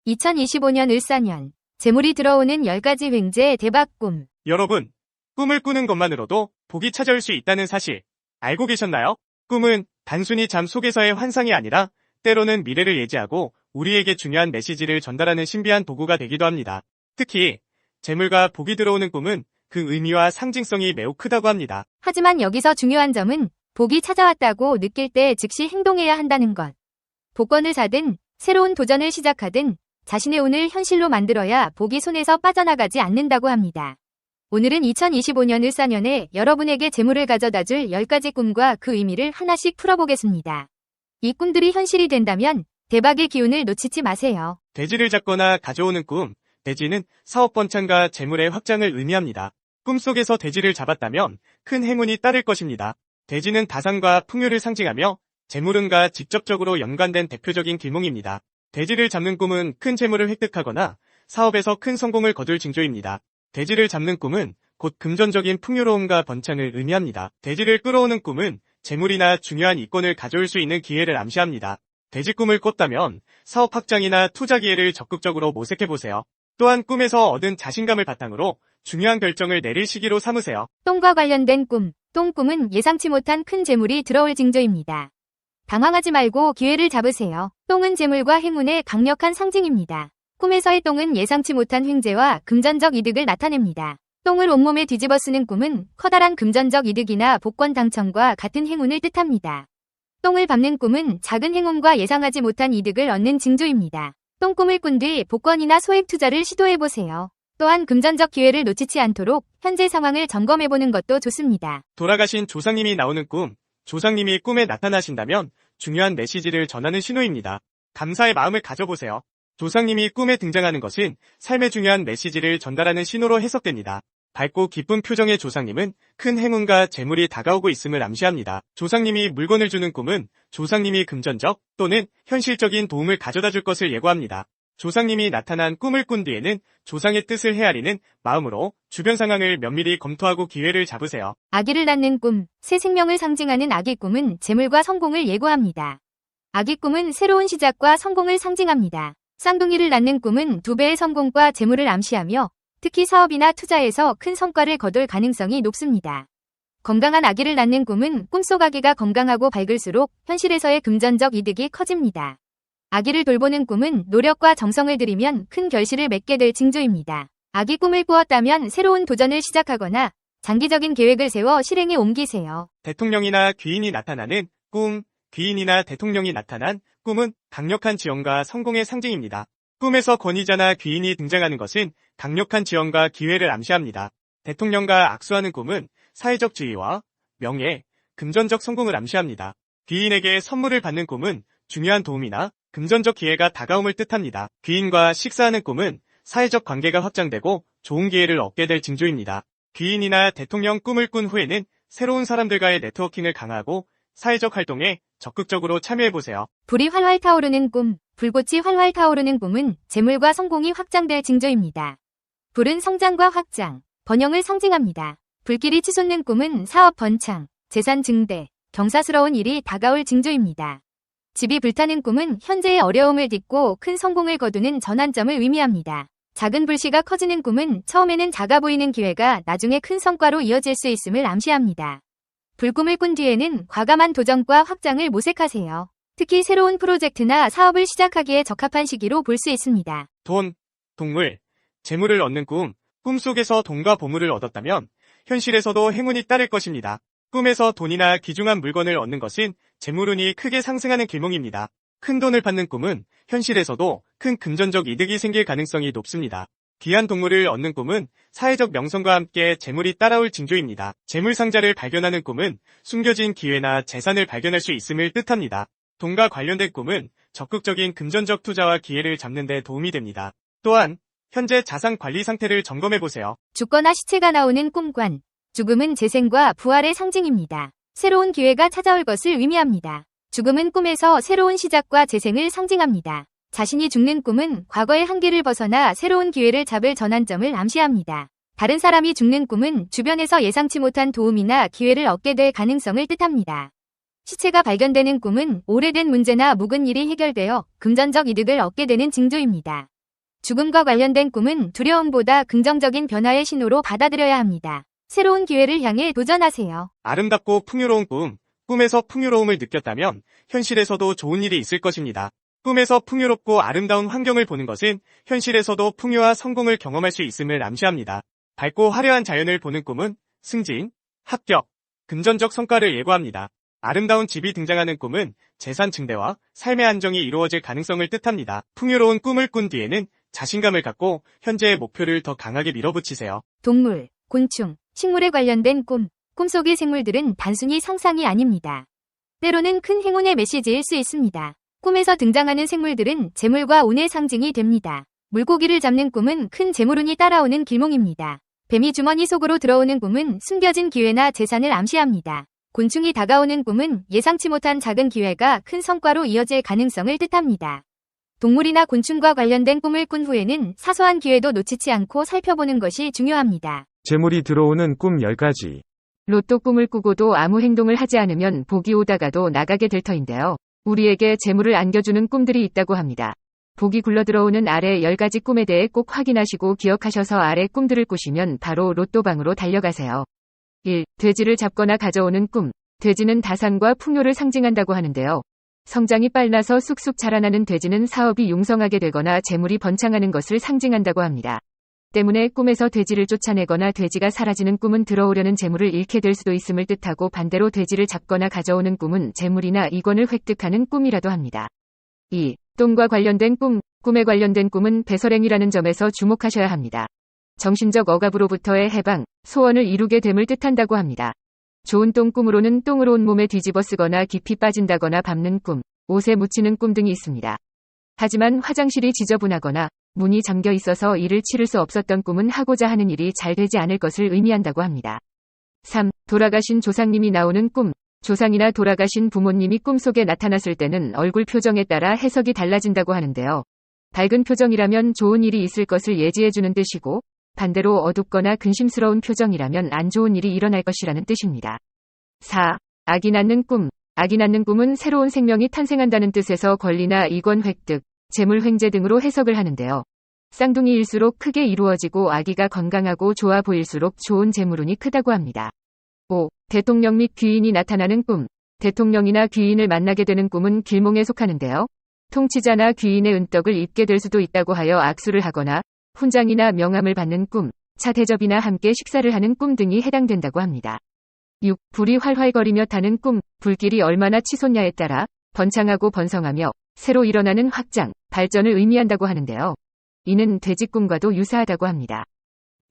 2025년 을사년, 재물이 들어오는 10가지 횡재 대박 꿈. 여러분, 꿈을 꾸는 것만으로도 복이 찾아올 수 있다는 사실 알고 계셨나요? 꿈은 단순히 잠 속에서의 환상이 아니라 때로는 미래를 예지하고 우리에게 중요한 메시지를 전달하는 신비한 도구가 되기도 합니다. 특히 재물과 복이 들어오는 꿈은 그 의미와 상징성이 매우 크다고 합니다. 하지만 여기서 중요한 점은 복이 찾아왔다고 느낄 때 즉시 행동해야 한다는 것. 복권을 사든 새로운 도전을 시작하든 자신의 운을 현실로 만들어야 복이 손에서 빠져나가지 않는다고 합니다. 오늘은 2025년 을사년에 여러분에게 재물을 가져다줄 10가지 꿈과 그 의미를 하나씩 풀어보겠습니다. 이 꿈들이 현실이 된다면 대박의 기운을 놓치지 마세요. 돼지를 잡거나 가져오는 꿈. 돼지는 사업 번창과 재물의 확장을 의미합니다. 꿈속에서 돼지를 잡았다면 큰 행운이 따를 것입니다. 돼지는 다산과 풍요를 상징하며 재물운과 직접적으로 연관된 대표적인 길몽입니다. 돼지를 잡는 꿈은 큰 재물을 획득하거나 사업에서 큰 성공을 거둘 징조입니다. 돼지를 잡는 꿈은 곧 금전적인 풍요로움과 번창을 의미합니다. 돼지를 끌어오는 꿈은 재물이나 중요한 이권을 가져올 수 있는 기회를 암시합니다. 돼지 꿈을 꿨다면 사업 확장이나 투자 기회를 적극적으로 모색해보세요. 또한 꿈에서 얻은 자신감을 바탕으로 중요한 결정을 내릴 시기로 삼으세요. 똥과 관련된 꿈. 똥 꿈은 예상치 못한 큰 재물이 들어올 징조입니다. 당황하지 말고 기회를 잡으세요. 똥은 재물과 행운의 강력한 상징입니다. 꿈에서의 똥은 예상치 못한 횡재와 금전적 이득을 나타냅니다. 똥을 온몸에 뒤집어 쓰는 꿈은 커다란 금전적 이득이나 복권 당첨과 같은 행운을 뜻합니다. 똥을 밟는 꿈은 작은 행운과 예상하지 못한 이득을 얻는 징조입니다. 똥꿈을 꾼 뒤 복권이나 소액 투자를 시도해보세요. 또한 금전적 기회를 놓치지 않도록 현재 상황을 점검해보는 것도 좋습니다. 돌아가신 조상님이 나오는 꿈. 조상님이 꿈에 나타나신다면 중요한 메시지를 전하는 신호입니다. 감사의 마음을 가져보세요. 조상님이 꿈에 등장하는 것은 삶의 중요한 메시지를 전달하는 신호로 해석됩니다. 밝고 기쁜 표정의 조상님은 큰 행운과 재물이 다가오고 있음을 암시합니다. 조상님이 물건을 주는 꿈은 조상님이 금전적 또는 현실적인 도움을 가져다 줄 것을 예고합니다. 조상님이 나타난 꿈을 꾼 뒤에는 조상의 뜻을 헤아리는 마음으로 주변 상황을 면밀히 검토하고 기회를 잡으세요. 아기를 낳는 꿈. 새 생명을 상징하는 아기 꿈은 재물과 성공을 예고합니다. 아기 꿈은 새로운 시작과 성공을 상징합니다. 쌍둥이를 낳는 꿈은 2배의 성공과 재물을 암시하며 특히 사업이나 투자에서 큰 성과를 거둘 가능성이 높습니다. 건강한 아기를 낳는 꿈은 꿈속 아기가 건강하고 밝을수록 현실에서의 금전적 이득이 커집니다. 아기를 돌보는 꿈은 노력과 정성을 들이면 큰 결실을 맺게 될 징조입니다. 아기 꿈을 꾸었다면 새로운 도전을 시작하거나 장기적인 계획을 세워 실행에 옮기세요. 대통령이나 귀인이 나타나는 꿈. 귀인이나 대통령이 나타난 꿈은 강력한 지원과 성공의 상징입니다. 꿈에서 권위자나 귀인이 등장하는 것은 강력한 지원과 기회를 암시합니다. 대통령과 악수하는 꿈은 사회적 지위와 명예, 금전적 성공을 암시합니다. 귀인에게 선물을 받는 꿈은 중요한 도움이나 금전적 기회가 다가옴을 뜻합니다. 귀인과 식사하는 꿈은 사회적 관계가 확장되고 좋은 기회를 얻게 될 징조입니다. 귀인이나 대통령 꿈을 꾼 후에는 새로운 사람들과의 네트워킹을 강화하고 사회적 활동에 적극적으로 참여해보세요. 불이 활활 타오르는 꿈. 불꽃이 활활 타오르는 꿈은 재물과 성공이 확장될 징조입니다. 불은 성장과 확장, 번영을 상징합니다. 불길이 치솟는 꿈은 사업 번창, 재산 증대, 경사스러운 일이 다가올 징조입니다. 집이 불타는 꿈은 현재의 어려움을 딛고 큰 성공을 거두는 전환점을 의미합니다. 작은 불씨가 커지는 꿈은 처음에는 작아 보이는 기회가 나중에 큰 성과로 이어질 수 있음을 암시합니다. 불꿈을 꾼 뒤에는 과감한 도전과 확장을 모색하세요. 특히 새로운 프로젝트나 사업을 시작하기에 적합한 시기로 볼 수 있습니다. 돈, 동물, 재물을 얻는 꿈. 꿈속에서 돈과 보물을 얻었다면 현실에서도 행운이 따를 것입니다. 꿈에서 돈이나 귀중한 물건을 얻는 것은 재물운이 크게 상승하는 길몽입니다. 큰 돈을 받는 꿈은 현실에서도 큰 금전적 이득이 생길 가능성이 높습니다. 귀한 동물을 얻는 꿈은 사회적 명성과 함께 재물이 따라올 징조입니다. 재물 상자를 발견하는 꿈은 숨겨진 기회나 재산을 발견할 수 있음을 뜻합니다. 돈과 관련된 꿈은 적극적인 금전적 투자와 기회를 잡는 데 도움이 됩니다. 또한 현재 자산 관리 상태를 점검해보세요. 죽거나 시체가 나오는 꿈관. 죽음은 재생과 부활의 상징입니다. 새로운 기회가 찾아올 것을 의미합니다. 죽음은 꿈에서 새로운 시작과 재생을 상징합니다. 자신이 죽는 꿈은 과거의 한계를 벗어나 새로운 기회를 잡을 전환점을 암시합니다. 다른 사람이 죽는 꿈은 주변에서 예상치 못한 도움이나 기회를 얻게 될 가능성을 뜻합니다. 시체가 발견되는 꿈은 오래된 문제나 묵은 일이 해결되어 금전적 이득을 얻게 되는 징조입니다. 죽음과 관련된 꿈은 두려움보다 긍정적인 변화의 신호로 받아들여야 합니다. 새로운 기회를 향해 도전하세요. 아름답고 풍요로운 꿈. 꿈에서 풍요로움을 느꼈다면 현실에서도 좋은 일이 있을 것입니다. 꿈에서 풍요롭고 아름다운 환경을 보는 것은 현실에서도 풍요와 성공을 경험할 수 있음을 암시합니다. 밝고 화려한 자연을 보는 꿈은 승진, 합격, 금전적 성과를 예고합니다. 아름다운 집이 등장하는 꿈은 재산 증대와 삶의 안정이 이루어질 가능성을 뜻합니다. 풍요로운 꿈을 꾼 뒤에는 자신감을 갖고 현재의 목표를 더 강하게 밀어붙이세요. 동물, 곤충, 식물에 관련된 꿈. 꿈속의 생물들은 단순히 상상이 아닙니다. 때로는 큰 행운의 메시지일 수 있습니다. 꿈에서 등장하는 생물들은 재물과 운의 상징이 됩니다. 물고기를 잡는 꿈은 큰 재물운이 따라오는 길몽입니다. 뱀이 주머니 속으로 들어오는 꿈은 숨겨진 기회나 재산을 암시합니다. 곤충이 다가오는 꿈은 예상치 못한 작은 기회가 큰 성과로 이어질 가능성을 뜻합니다. 동물이나 곤충과 관련된 꿈을 꾼 후에는 사소한 기회도 놓치지 않고 살펴보는 것이 중요합니다. 재물이 들어오는 꿈 10가지. 로또 꿈을 꾸고도 아무 행동을 하지 않으면 복이 오다가도 나가게 될 터인데요. 우리에게 재물을 안겨주는 꿈들이 있다고 합니다. 복이 굴러들어오는 아래 10가지 꿈에 대해 꼭 확인하시고 기억하셔서 아래 꿈들을 꾸시면 바로 로또방으로 달려가세요. 1. 돼지를 잡거나 가져오는 꿈. 돼지는 다산과 풍요를 상징한다고 하는데요. 성장이 빨라서 쑥쑥 자라나는 돼지는 사업이 융성하게 되거나 재물이 번창하는 것을 상징한다고 합니다. 때문에 꿈에서 돼지를 쫓아내거나 돼지가 사라지는 꿈은 들어오려는 재물을 잃게 될 수도 있음을 뜻하고, 반대로 돼지를 잡거나 가져오는 꿈은 재물이나 이권을 획득하는 꿈이라도 합니다. 2. 똥과 관련된 꿈. 꿈에 관련된 꿈은 배설행이라는 점에서 주목하셔야 합니다. 정신적 억압으로부터의 해방, 소원을 이루게 됨을 뜻한다고 합니다. 좋은 똥 꿈으로는 똥으로 온몸에 뒤집어 쓰거나 깊이 빠진다거나 밟는 꿈, 옷에 묻히는 꿈 등이 있습니다. 하지만 화장실이 지저분하거나 문이 잠겨 있어서 이를 치를 수 없었던 꿈은 하고자 하는 일이 잘 되지 않을 것을 의미한다고 합니다. 3. 돌아가신 조상님이 나오는 꿈. 조상이나 돌아가신 부모님이 꿈속에 나타났을 때는 얼굴 표정에 따라 해석이 달라진다고 하는데요. 밝은 표정이라면 좋은 일이 있을 것을 예지해주는 뜻이고, 반대로 어둡거나 근심스러운 표정이라면 안 좋은 일이 일어날 것이라는 뜻입니다. 4. 아기 낳는 꿈. 아기 낳는 꿈은 새로운 생명이 탄생한다는 뜻에서 권리나 이권 획득, 재물 횡재 등으로 해석을 하는데요. 쌍둥이일수록 크게 이루어지고 아기가 건강하고 좋아 보일수록 좋은 재물운이 크다고 합니다. 5. 대통령 및 귀인이 나타나는 꿈. 대통령이나 귀인을 만나게 되는 꿈은 길몽에 속하는데요. 통치자나 귀인의 은덕을 입게 될 수도 있다고 하여 악수를 하거나 훈장이나 명함을 받는 꿈, 차 대접이나 함께 식사를 하는 꿈 등이 해당된다고 합니다. 6. 불이 활활거리며 타는 꿈. 불길이 얼마나 치솟냐에 따라 번창하고 번성하며 새로 일어나는 확장, 발전을 의미한다고 하는데요. 이는 돼지꿈과도 유사하다고 합니다.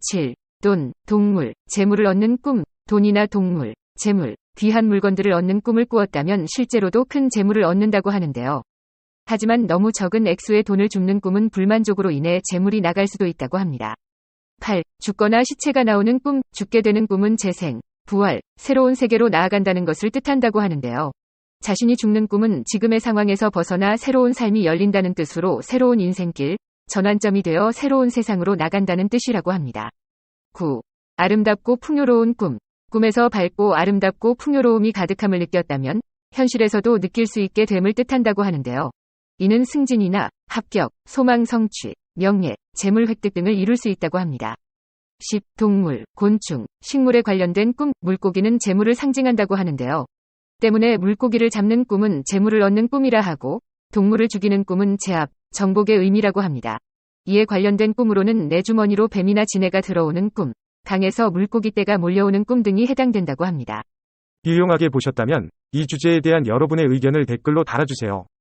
7. 돈, 동물, 재물을 얻는 꿈. 돈이나 동물, 재물, 귀한 물건들을 얻는 꿈을 꾸었다면 실제로도 큰 재물을 얻는다고 하는데요. 하지만 너무 적은 액수의 돈을 줍는 꿈은 불만족으로 인해 재물이 나갈 수도 있다고 합니다. 8. 죽거나 시체가 나오는 꿈. 죽게 되는 꿈은 재생, 부활, 새로운 세계로 나아간다는 것을 뜻한다고 하는데요. 자신이 죽는 꿈은 지금의 상황에서 벗어나 새로운 삶이 열린다는 뜻으로 새로운 인생길, 전환점이 되어 새로운 세상으로 나간다는 뜻이라고 합니다. 9. 아름답고 풍요로운 꿈. 꿈에서 밝고 아름답고 풍요로움이 가득함을 느꼈다면 현실에서도 느낄 수 있게 됨을 뜻한다고 하는데요. 이는 승진이나 합격, 소망 성취, 명예, 재물 획득 등을 이룰 수 있다고 합니다. 10. 동물, 곤충, 식물에 관련된 꿈. 물고기는 재물을 상징한다고 하는데요. 때문에 물고기를 잡는 꿈은 재물을 얻는 꿈이라 하고, 동물을 죽이는 꿈은 제압, 정복의 의미라고 합니다. 이에 관련된 꿈으로는 내 주머니로 뱀이나 지네가 들어오는 꿈, 강에서 물고기 떼가 몰려오는 꿈 등이 해당된다고 합니다. 유용하게 보셨다면 이 주제에 대한 여러분의 의견을 댓글로 달아주세요.